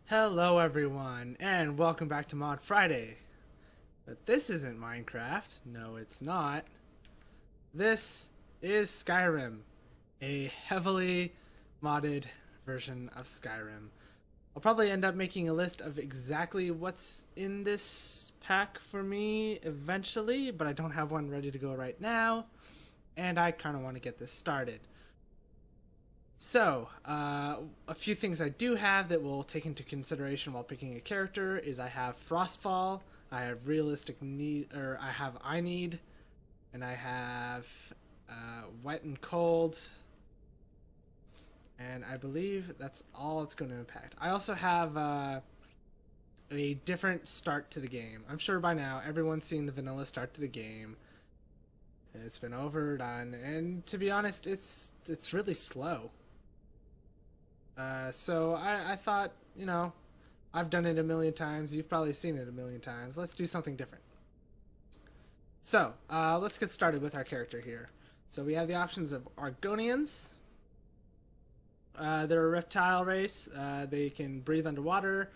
Hello everyone, and welcome back to Mod Friday. But this isn't Minecraft. No, it's not. This is Skyrim, a heavily modded version of Skyrim. I'll probably end up making a list of exactly what's in this pack for me eventually, but I don't have one ready to go right now, and I kind of want to get this started. So, a few things I do have that we'll take into consideration while picking a character is I have Frostfall, I have Realistic Need, or I have I Need, and I have Wet and Cold, and I believe that's all it's going to impact. I also have a different start to the game. I'm sure by now everyone's seen the vanilla start to the game. It's been overdone, and to be honest, it's really slow. So I thought, I've done it a million times. You've probably seen it a million times. Let's do something different. So let's get started with our character here. So we have the options of Argonians. They're a reptile race. They can breathe underwater,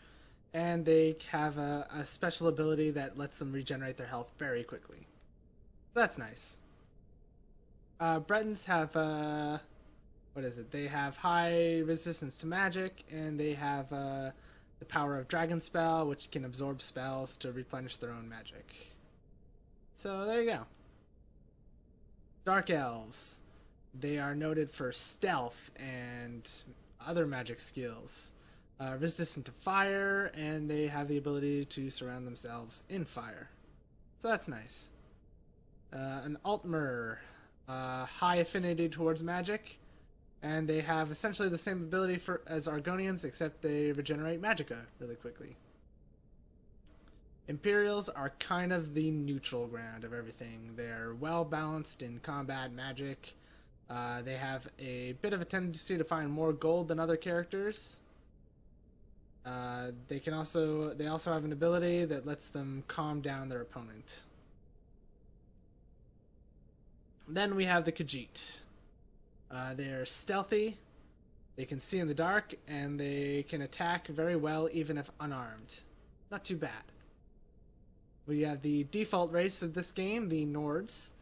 and they have a special ability that lets them regenerate their health very quickly. That's nice. Bretons have what is it? They have high resistance to magic, and they have the power of Dragon Spell, which can absorb spells to replenish their own magic. So there you go. Dark Elves. They are noted for stealth and other magic skills. Resistant to fire, and they have the ability to surround themselves in fire. So that's nice. An Altmer. High affinity towards magic, and they have essentially the same ability as Argonians, except they regenerate magicka really quickly. Imperials are kind of the neutral ground of everything. They're well balanced in combat magic. They have a bit of a tendency to find more gold than other characters. They also have an ability that lets them calm down their opponent. Then we have the Khajiit. They're stealthy, they can see in the dark, and they can attack very well even if unarmed. Not too bad. We have the default race of this game, the Nords,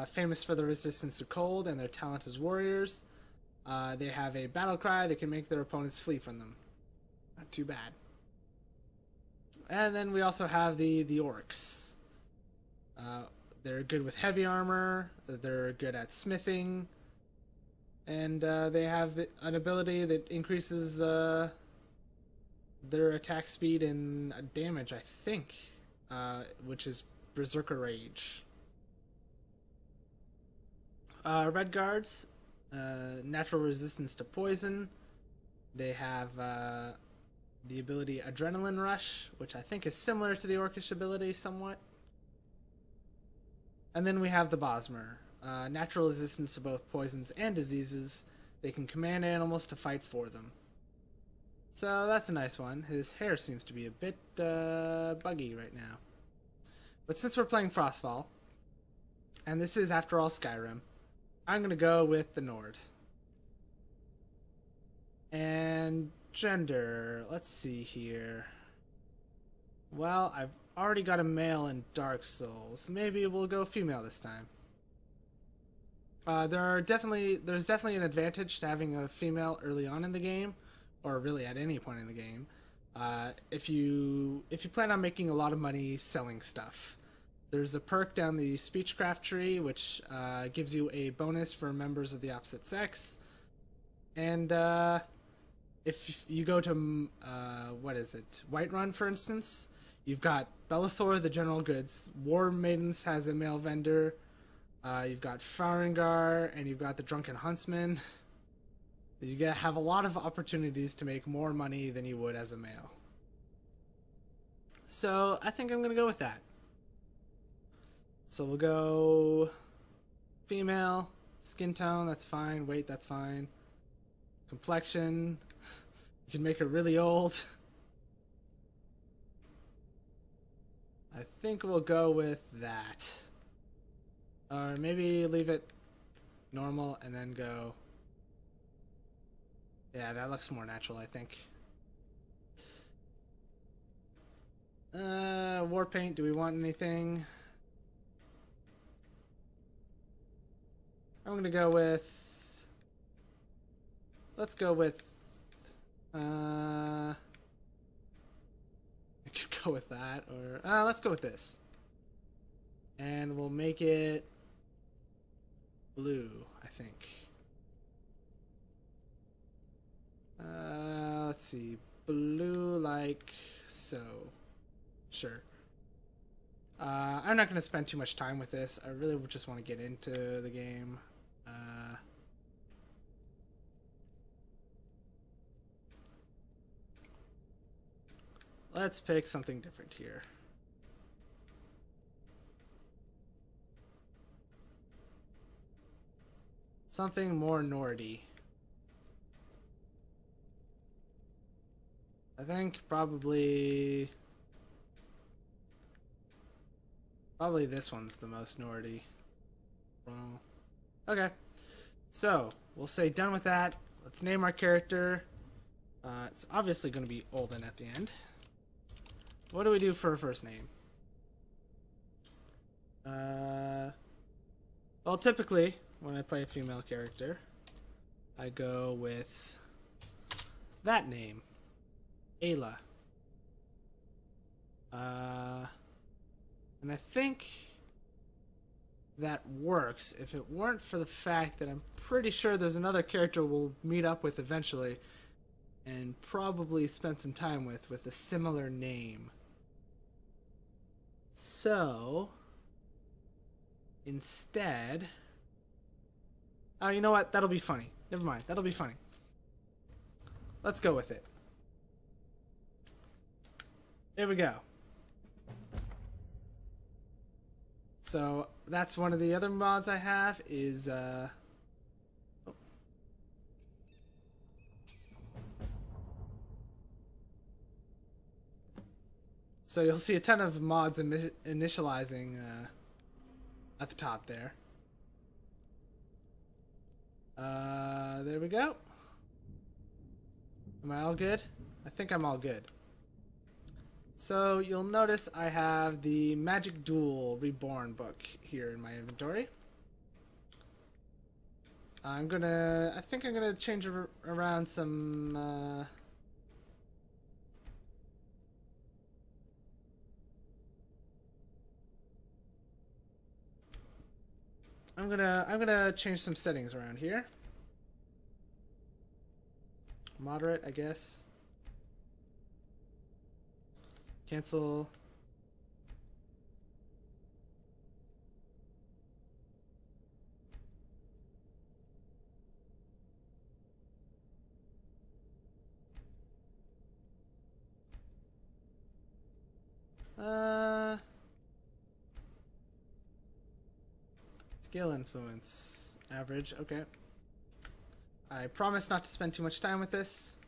famous for their resistance to cold and their talent as warriors. They have a battle cry that can make their opponents flee from them. Not too bad. And then we also have the Orcs. They're good with heavy armor, they're good at smithing, and they have an ability that increases their attack speed and damage, I think, which is Berserker Rage. Red Guards, natural resistance to poison. They have the ability Adrenaline Rush, which I think is similar to the Orcish ability somewhat. And then we have the Bosmer. Natural resistance to both poisons and diseases. They can command animals to fight for them. So that's a nice one. His hair seems to be a bit buggy right now. But since we're playing Frostfall, and this is after all Skyrim, I'm going to go with the Nord. And gender, let's see here. Well, I've already got a male in Dark Souls. Maybe we'll go female this time. There's definitely an advantage to having a female early on in the game, or really at any point in the game. If you plan on making a lot of money selling stuff, there's a perk down the Speechcraft tree which gives you a bonus for members of the opposite sex, and if you go to Whiterun, for instance. You've got Bellathor, the General Goods. War Maidens has a male vendor. You've got Farengar, and you've got the Drunken Huntsman. You have a lot of opportunities to make more money than you would as a male. So I think I'm going to go with that. So we'll go female, skin tone, that's fine. Weight, that's fine. Complexion, you can make her really old. I think we'll go with that. Or maybe leave it normal and then go... Yeah, that looks more natural, I think. War paint, do we want anything? I'm gonna go with... Let's go with... I could go with that, or... let's go with this. And we'll make it... blue, I think. Let's see. Blue like so. Sure. I'm not going to spend too much time with this. I really just want to get into the game. Let's pick something different here. Something more Nordy. I think probably this one's the most Nordy. Well, okay. So, we'll say done with that. Let's name our character. It's obviously going to be Olden at the end. What do we do for a first name? Well, typically, when I play a female character, I go with that name. Ayla. And I think that works if it weren't for the fact that I'm pretty sure there's another character we'll meet up with eventually and probably spend some time with a similar name. So, instead... Oh, you know what? That'll be funny. Never mind. That'll be funny. Let's go with it. There we go. So that's one of the other mods I have is So you'll see a ton of mods initializing at the top there. There we go. Am I all good? I think I'm all good. So you'll notice I have the Magic Duel Reborn book here in my inventory. I think I'm gonna change around some I'm gonna change some settings around here. Moderate, I guess. Cancel. Skill influence. Average, okay. I promise not to spend too much time with this.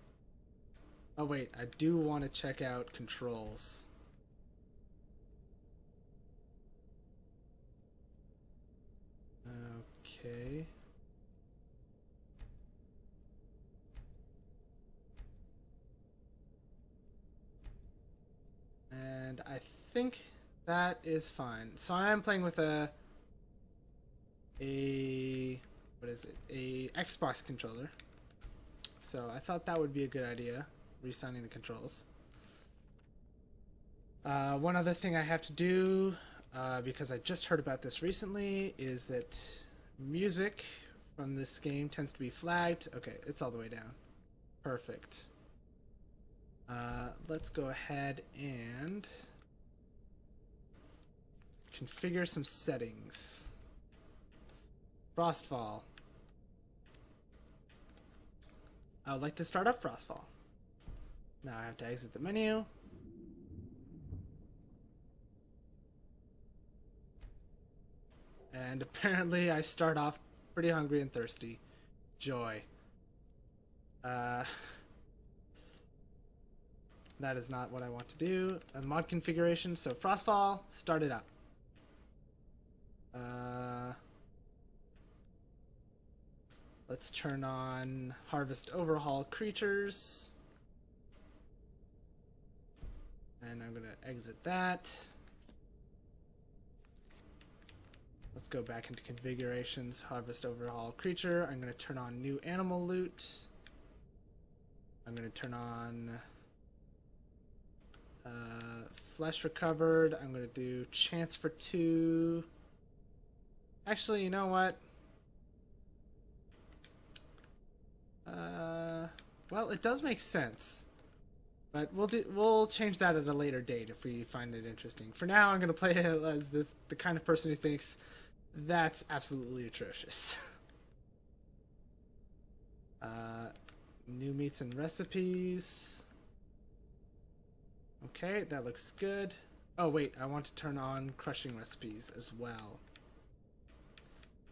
Oh wait, I do want to check out controls. Okay. And I think that is fine. So I am playing with a what is it? A Xbox controller. So I thought that would be a good idea, resigning the controls. One other thing I have to do, because I just heard about this recently, is that music from this game tends to be flagged. Okay, it's all the way down. Perfect. Let's go ahead and configure some settings. Frostfall. I would like to start up Frostfall. Now I have to exit the menu. And apparently I start off pretty hungry and thirsty. Joy. That is not what I want to do. A mod configuration, so Frostfall, start it up. Let's turn on Harvest Overhaul Creatures. And I'm going to exit that. Let's go back into configurations, harvest overhaul creature. I'm going to turn on new animal loot. I'm going to turn on flesh recovered. I'm going to do chance for 2. Actually, you know what? Well, it does make sense. But we'll change that at a later date if we find it interesting. For now, I'm going to play it as the kind of person who thinks that's absolutely atrocious. New meats and recipes. Okay, that looks good. Oh wait, I want to turn on crushing recipes as well.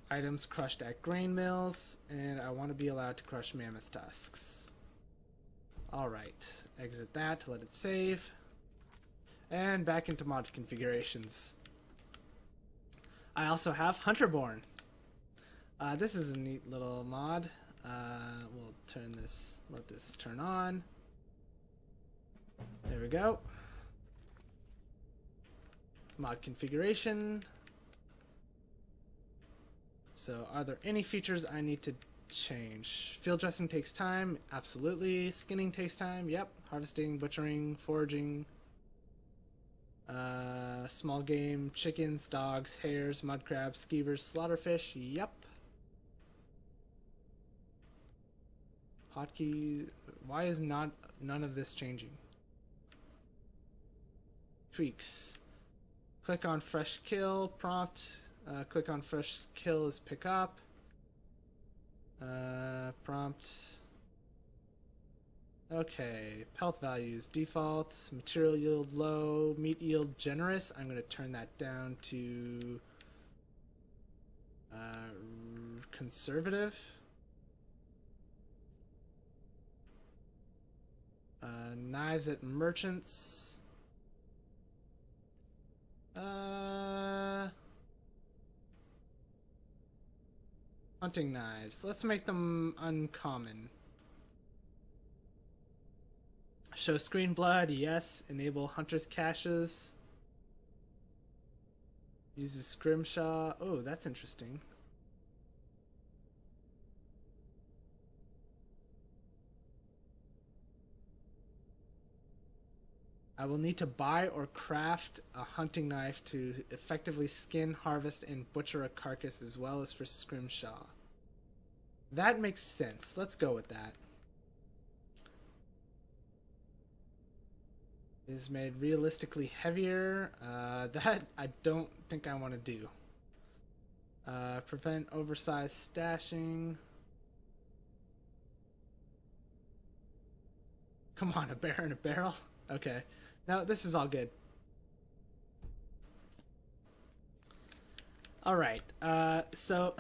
Items crushed at grain mills, and I want to be allowed to crush mammoth tusks. Alright, exit that, let it save. And back into mod configurations. I also have Hunterborn. This is a neat little mod. We'll let this turn on. There we go. Mod configuration. So, are there any features I need to change? Field dressing takes time. Absolutely. Skinning takes time. Yep. Harvesting, butchering, foraging. Small game, chickens, dogs, hares, mud crabs, skeevers, slaughterfish. Yep. Hotkey. Why is none of this changing? Tweaks. Click on fresh kill prompt. Click on fresh kill is pick up. Prompt. Okay, pelt values default, material yield low, meat yield generous. I'm going to turn that down to conservative. Knives at merchants. Hunting knives. Let's make them uncommon. Show screen blood, yes. Enable hunter's caches. Uses scrimshaw. Oh, that's interesting. I will need to buy or craft a hunting knife to effectively skin, harvest, and butcher a carcass as well as for scrimshaw. That makes sense. Let's go with that. It is made realistically heavier. That I don't think I want to do. Prevent oversized stashing. Come on, a bear in a barrel? Okay. Now, this is all good. Alright, so...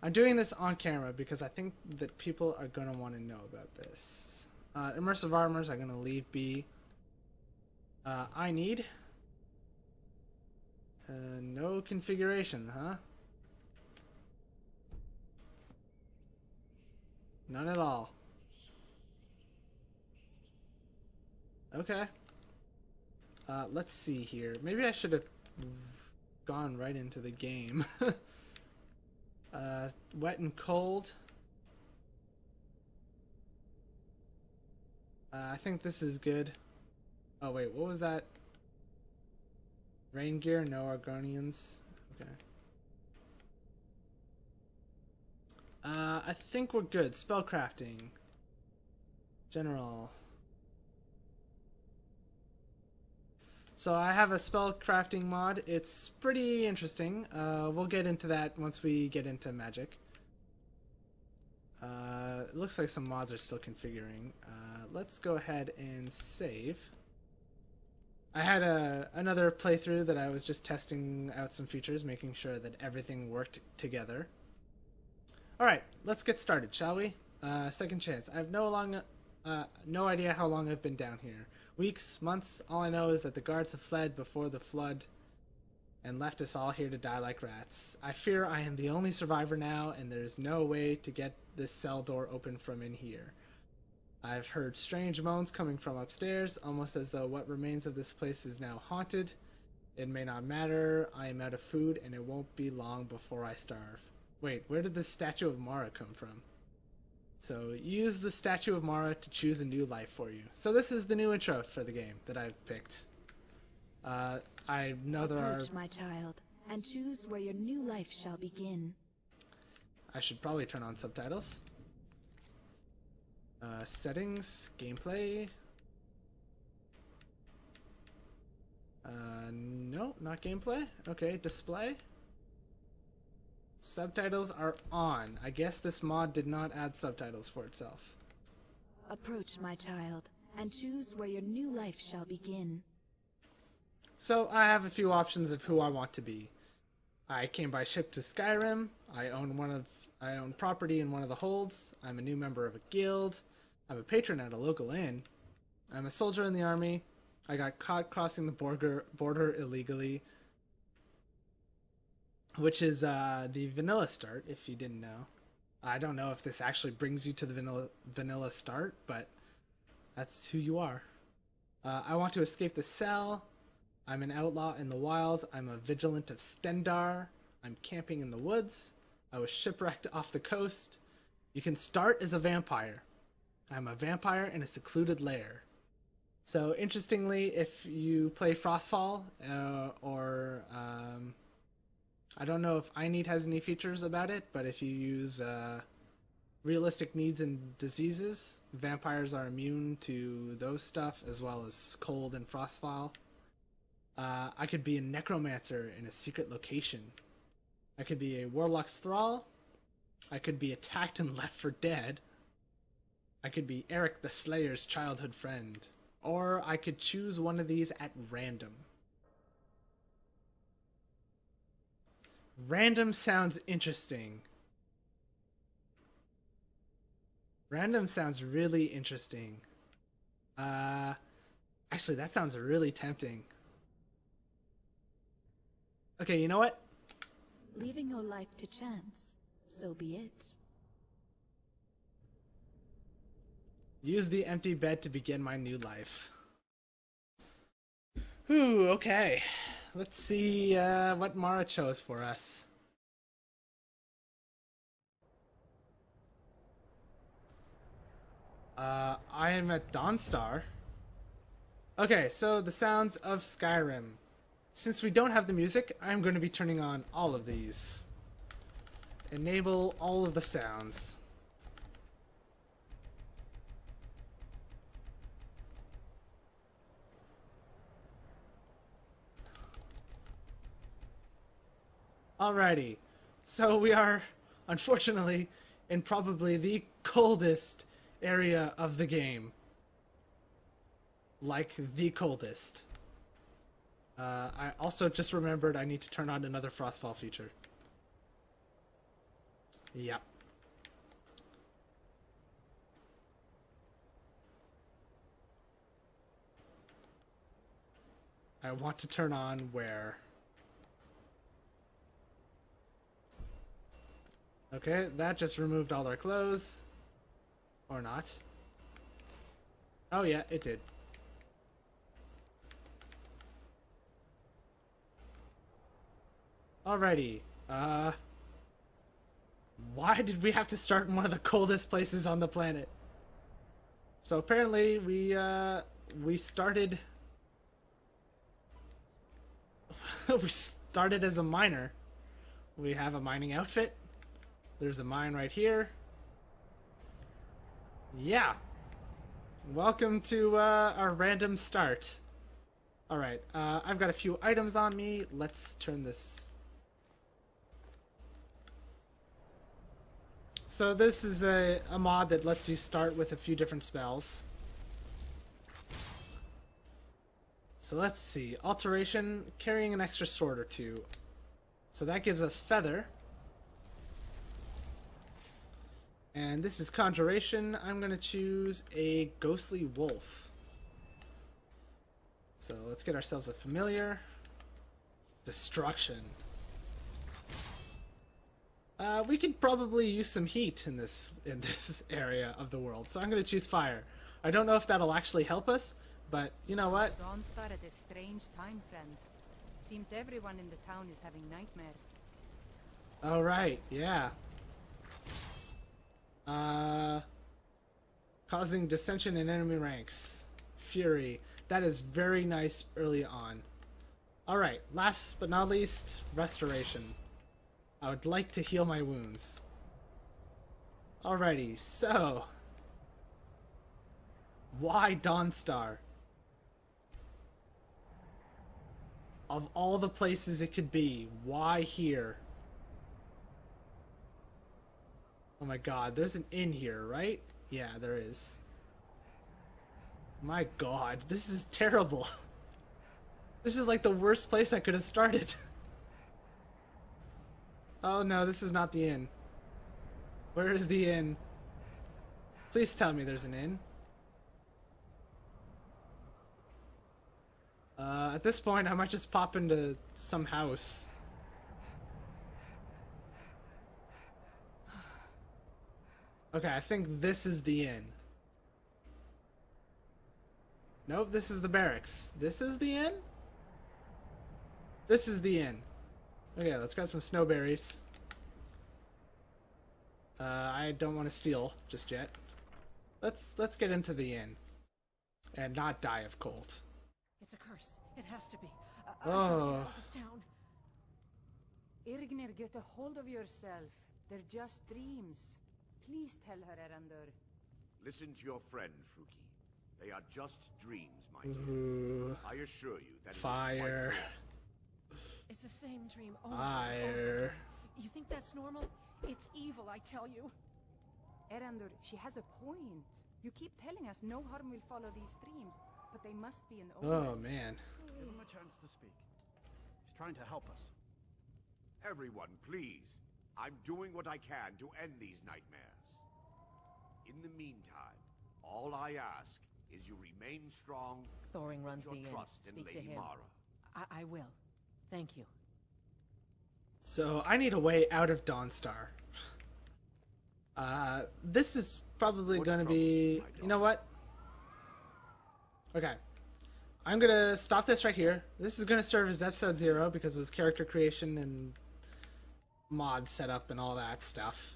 I'm doing this on camera because I think that people are going to want to know about this. Immersive armors I'm going to leave be. I need... no configuration, huh? None at all. Okay. Let's see here. Maybe I should have gone right into the game. Wet and cold. I think this is good. Oh wait, what was that? Rain gear, no Argonians. Okay. I think we're good. Spellcrafting. General. So I have a spell crafting mod. It's pretty interesting. We'll get into that once we get into magic. It looks like some mods are still configuring. Let's go ahead and save. I had another playthrough that I was just testing out some features, making sure that everything worked together. Alright, let's get started, shall we? Second chance. I have no idea how long I've been down here. Weeks, months, all I know is that the guards have fled before the flood and left us all here to die like rats. I fear I am the only survivor now, and there is no way to get this cell door open from in here. I've heard strange moans coming from upstairs, almost as though what remains of this place is now haunted. It may not matter. I am out of food, and it won't be long before I starve. Wait, where did this statue of Mara come from? So, use the statue of Mara to choose a new life for you. So this is the new intro for the game that I've picked. I know there are... Approach, my child, and choose where your new life shall begin. I should probably turn on subtitles. Settings, gameplay. No, not gameplay. Okay, display. Subtitles are on. I guess this mod did not add subtitles for itself. Approach, my child, and choose where your new life shall begin. So I have a few options of who I want to be. I came by ship to Skyrim. I own property in one of the holds. I'm a new member of a guild. I'm a patron at a local inn. I'm a soldier in the army. I got caught crossing the border illegally, which is the vanilla start, if you didn't know. I don't know if this actually brings you to the vanilla start, but that's who you are. I want to escape the cell. I'm an outlaw in the wilds. I'm a vigilant of Stendar. I'm camping in the woods. I was shipwrecked off the coast. You can start as a vampire. I'm a vampire in a secluded lair. So, interestingly, if you play Frostfall, I don't know if I Need has any features about it, but if you use realistic needs and diseases, vampires are immune to those stuff, as well as cold and Frostfall. I could be a necromancer in a secret location. I could be a warlock's thrall. I could be attacked and left for dead. I could be Eric the Slayer's childhood friend. Or I could choose one of these at random. Random sounds interesting. Random sounds really interesting. Actually, that sounds really tempting. Okay, you know what? Leaving your life to chance, so be it. Use the empty bed to begin my new life. Whew, okay. Let's see what Mara chose for us. I am at Dawnstar. Okay, so the sounds of Skyrim. Since we don't have the music, I'm going to be turning on all of these. Enable all of the sounds. Alrighty, so we are, unfortunately, in probably the coldest area of the game. Like, the coldest. I also just remembered I need to turn on another Frostfall feature. Yep. I want to turn on where... Okay, that just removed all our clothes. Or not. Oh yeah, it did. Alrighty. Why did we have to start in one of the coldest places on the planet? So apparently we started... we started as a miner. We have a mining outfit. There's a mine right here. Yeah. Welcome to our random start. Alright, I've got a few items on me. Let's turn this... So this is a mod that lets you start with a few different spells. So let's see. Alteration, carrying an extra sword or two. So that gives us Feather. And this is Conjuration. I'm going to choose a Ghostly Wolf. So let's get ourselves a familiar. Destruction. We could probably use some heat in this area of the world, so I'm going to choose Fire. I don't know if that'll actually help us, but you know what? Dawnstar at a strange time, friend. Seems everyone in the town is having nightmares. Oh, right, yeah. Causing dissension in enemy ranks. Fury. That is very nice early on. Alright, last but not least, restoration. I would like to heal my wounds. Alrighty, so... why Dawnstar? Of all the places it could be, why here? Oh my god, there's an inn here, right? Yeah, there is. My god, this is terrible. This is like the worst place I could have started. Oh no, this is not the inn. Where is the inn? Please tell me there's an inn. At this point, I might just pop into some house. Okay, I think this is the inn. Nope, this is the barracks. This is the inn? This is the inn. Okay, let's grab some snowberries. I don't want to steal just yet. Let's get into the inn. And not die of cold. It's a curse. It has to be. Oh. This town. Irgnir, get a hold of yourself. They're just dreams. Please tell her, Erandur. Listen to your friend, Fruki. They are just dreams, my dear. Ooh. I assure you that Fire. It's the same dream over and Fire. over. You think that's normal? It's evil, I tell you. Erandur, she has a point. You keep telling us no harm will follow these dreams, but they must be an omen. Oh man. Give him a chance to speak. He's trying to help us. Everyone, please. I'm doing what I can to end these nightmares. In the meantime, all I ask is you remain strong. Thoring runs your the inn. trust in Speak to Lady him. Mara. I will. Thank you. So I need a way out of Dawnstar. This is probably What going to troubles be... you, my You know what? Okay. I'm going to stop this right here. This is going to serve as episode 0 because it was character creation and mod setup and all that stuff.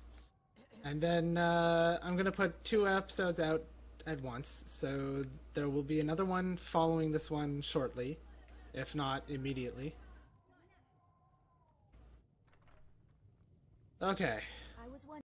And then I'm going to put 2 episodes out at once. So there will be another one following this one shortly, if not immediately. Okay.